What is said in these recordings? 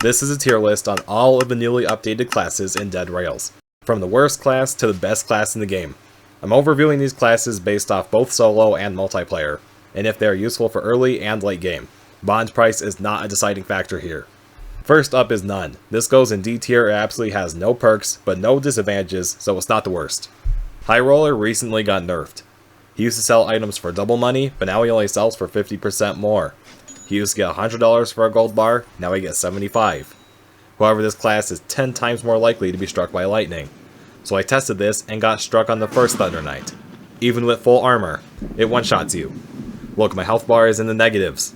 This is a tier list on all of the newly updated classes in deadrails, from the worst class to the best class in the game. I'm overviewing these classes based off both solo and multiplayer, and if they are useful for early and late game. Bond price is not a deciding factor here. First up is None. This goes in D tier. It absolutely has no perks, but no disadvantages, so it's not the worst. High Roller recently got nerfed. He used to sell items for double money, but now he only sells for 50% more. He used to get $100 for a gold bar, now he gets $75. However, this class is 10 times more likely to be struck by lightning. So I tested this and got struck on the first Thunder Night. Even with full armor, it one-shots you. Look, my health bar is in the negatives.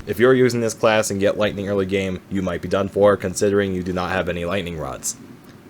If you're using this class and get lightning early game, you might be done for, considering you do not have any lightning rods.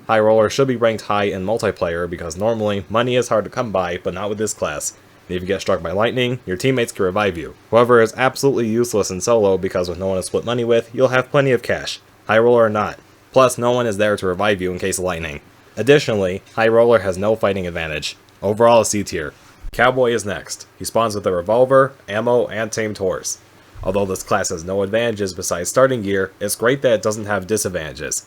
High Roller should be ranked high in multiplayer because normally money is hard to come by, but not with this class. And if you get struck by lightning, your teammates can revive you. However, it's absolutely useless in solo because with no one to split money with, you'll have plenty of cash, High Roller or not. Plus, no one is there to revive you in case of lightning. Additionally, High Roller has no fighting advantage. Overall, a C tier. Cowboy is next. He spawns with a revolver, ammo, and tamed horse. Although this class has no advantages besides starting gear, it's great that it doesn't have disadvantages.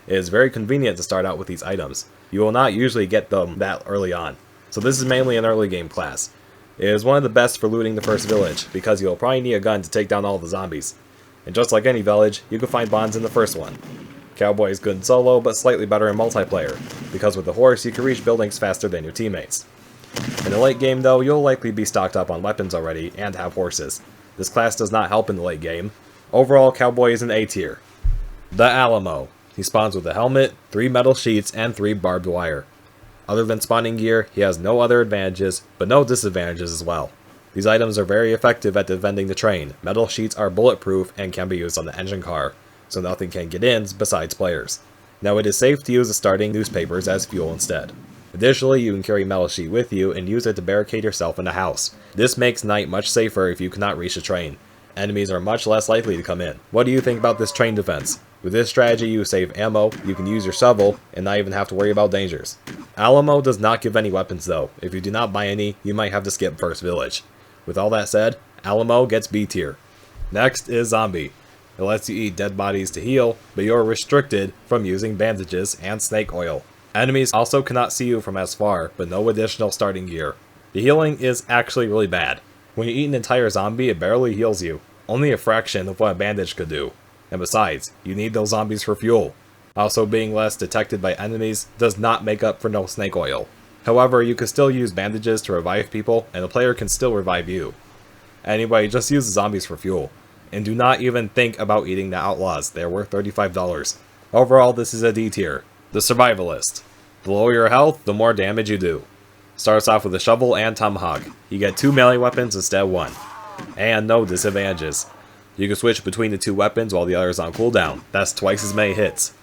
It is very convenient to start out with these items. You will not usually get them that early on, so this is mainly an early game class. It is one of the best for looting the first village, because you will probably need a gun to take down all the zombies. And just like any village, you can find bonds in the first one. Cowboy is good in solo, but slightly better in multiplayer, because with the horse you can reach buildings faster than your teammates. In the late game though, you'll likely be stocked up on weapons already, and have horses. This class does not help in the late game. Overall, Cowboy is an A tier. The Alamo. He spawns with a helmet, 3 metal sheets, and 3 barbed wire. Other than spawning gear, he has no other advantages, but no disadvantages as well. These items are very effective at defending the train. Metal sheets are bulletproof and can be used on the engine car, so nothing can get in besides players. Now it is safe to use the starting newspapers as fuel instead. Additionally, you can carry metal sheet with you and use it to barricade yourself in a house. This makes night much safer if you cannot reach a train. Enemies are much less likely to come in. What do you think about this train defense? With this strategy, you save ammo, you can use your shovel, and not even have to worry about dangers. Alamo does not give any weapons though. If you do not buy any, you might have to skip first village. With all that said, Alamo gets B tier. Next is Zombie. It lets you eat dead bodies to heal, but you are restricted from using bandages and snake oil. Enemies also cannot see you from as far, but no additional starting gear. The healing is actually really bad. When you eat an entire zombie, it barely heals you, only a fraction of what a bandage could do. And besides, you need those zombies for fuel. Also, being less detected by enemies does not make up for no snake oil. However, you can still use bandages to revive people, and the player can still revive you. Anyway, just use the zombies for fuel. And do not even think about eating the outlaws, they are worth $35. Overall, this is a D tier. The Survivalist. The lower your health, the more damage you do. Starts off with a shovel and tomahawk. You get 2 melee weapons instead of 1. And no disadvantages. You can switch between the 2 weapons while the other is on cooldown. That's twice as many hits.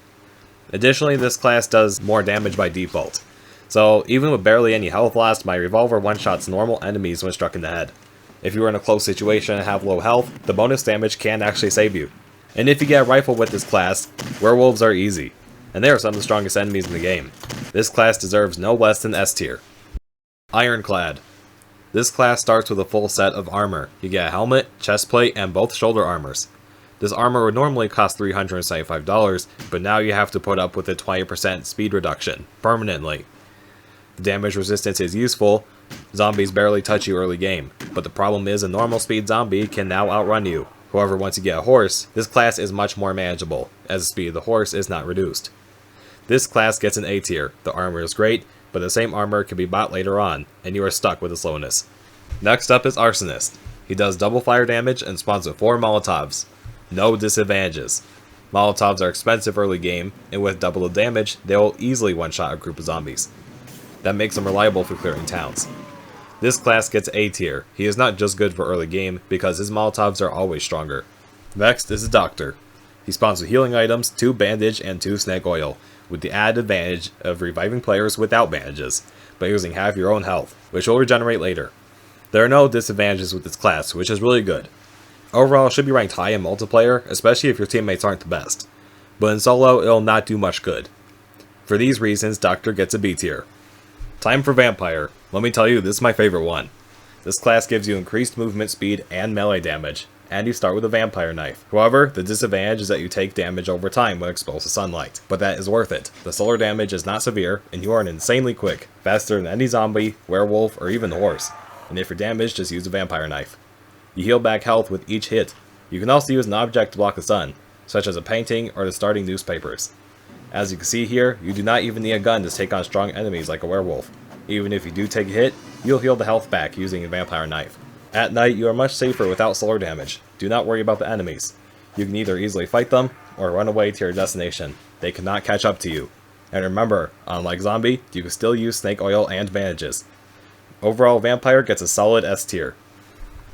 Additionally, this class does more damage by default. So even with barely any health loss, my revolver one-shots normal enemies when struck in the head. If you are in a close situation and have low health, the bonus damage can actually save you. And if you get a rifle with this class, werewolves are easy. And they are some of the strongest enemies in the game. This class deserves no less than S tier. Ironclad. This class starts with a full set of armor. You get a helmet, chest plate, and both shoulder armors. This armor would normally cost $375, but now you have to put up with a 20% speed reduction, permanently. The damage resistance is useful. Zombies barely touch you early game, but the problem is a normal speed zombie can now outrun you. However, once you get a horse, this class is much more manageable, as the speed of the horse is not reduced. This class gets an A tier. The armor is great, but the same armor can be bought later on, and you are stuck with the slowness. Next up is Arsonist. He does double fire damage and spawns with 4 Molotovs. No disadvantages. Molotovs are expensive early game, and with double the damage, they will easily one-shot a group of zombies. That makes him reliable for clearing towns. This class gets A tier. He is not just good for early game, because his Molotovs are always stronger. Next is the Doctor. He spawns with healing items, 2 bandage, and 2 snake oil, with the added advantage of reviving players without bandages, by using half your own health, which will regenerate later. There are no disadvantages with this class, which is really good. Overall, it should be ranked high in multiplayer, especially if your teammates aren't the best. But in solo, it'll not do much good. For these reasons, Doctor gets a B tier. Time for Vampire. Let me tell you, this is my favorite one. This class gives you increased movement speed and melee damage, and you start with a vampire knife. However, the disadvantage is that you take damage over time when exposed to sunlight, but that is worth it. The solar damage is not severe, and you are insanely quick, faster than any zombie, werewolf, or even horse. And if you're damaged, just use a vampire knife. You heal back health with each hit. You can also use an object to block the sun, such as a painting or the starting newspapers. As you can see here, you do not even need a gun to take on strong enemies like a werewolf. Even if you do take a hit, you'll heal the health back using a vampire knife. At night, you are much safer without solar damage. Do not worry about the enemies. You can either easily fight them, or run away to your destination. They cannot catch up to you. And remember, unlike zombie, you can still use snake oil and bandages. Overall, vampire gets a solid S tier.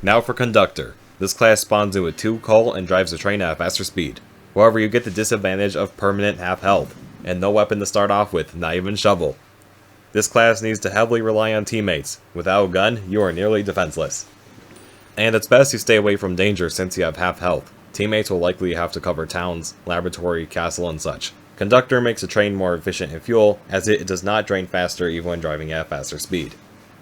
Now for Conductor. This class spawns in with 2 coal and drives the train at a faster speed. However, you get the disadvantage of permanent half health, and no weapon to start off with, not even shovel. This class needs to heavily rely on teammates. Without a gun, you are nearly defenseless. And it's best you stay away from danger since you have half health. Teammates will likely have to cover towns, laboratory, castle, and such. Conductor makes the train more efficient in fuel, as it does not drain faster even when driving at a faster speed.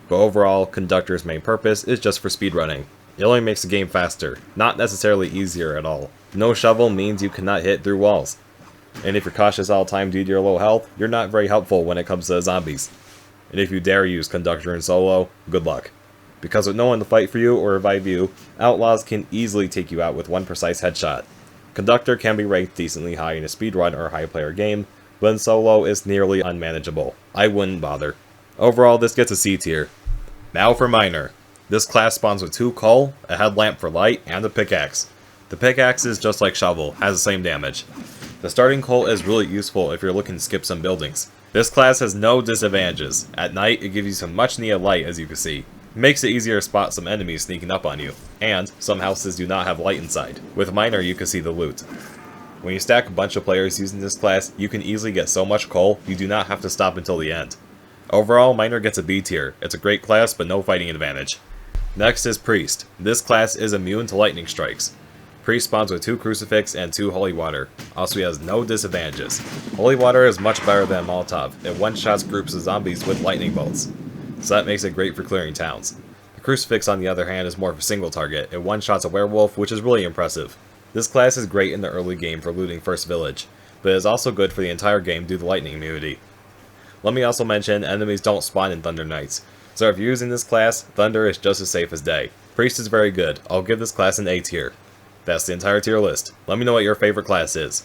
But overall, Conductor's main purpose is just for speedrunning. It only makes the game faster, not necessarily easier at all. No shovel means you cannot hit through walls. And if you're cautious all the time due to your low health, you're not very helpful when it comes to zombies. And if you dare use Conductor in solo, good luck. Because with no one to fight for you or revive you, outlaws can easily take you out with one precise headshot. Conductor can be ranked decently high in a speedrun or high player game, but in solo it's nearly unmanageable. I wouldn't bother. Overall, this gets a C tier. Now for Miner. This class spawns with 2 coal, a headlamp for light, and a pickaxe. The pickaxe is just like shovel, has the same damage. The starting coal is really useful if you're looking to skip some buildings. This class has no disadvantages. At night, it gives you some much needed light, as you can see. It makes it easier to spot some enemies sneaking up on you, and some houses do not have light inside. With Miner, you can see the loot. When you stack a bunch of players using this class, you can easily get so much coal, you do not have to stop until the end. Overall, Miner gets a B tier. It's a great class, but no fighting advantage. Next is Priest. This class is immune to lightning strikes. Priest spawns with 2 crucifix and 2 holy water. Also, he has no disadvantages. Holy water is much better than Molotov. It one-shots groups of zombies with lightning bolts, so that makes it great for clearing towns. The crucifix, on the other hand, is more of a single target. It one-shots a werewolf, which is really impressive. This class is great in the early game for looting first village, but it is also good for the entire game due to lightning immunity. Let me also mention, enemies don't spawn in Thunder Knights, so if you're using this class, Thunder is just as safe as day. Priest is very good. I'll give this class an A tier. That's the entire tier list. Let me know what your favorite class is.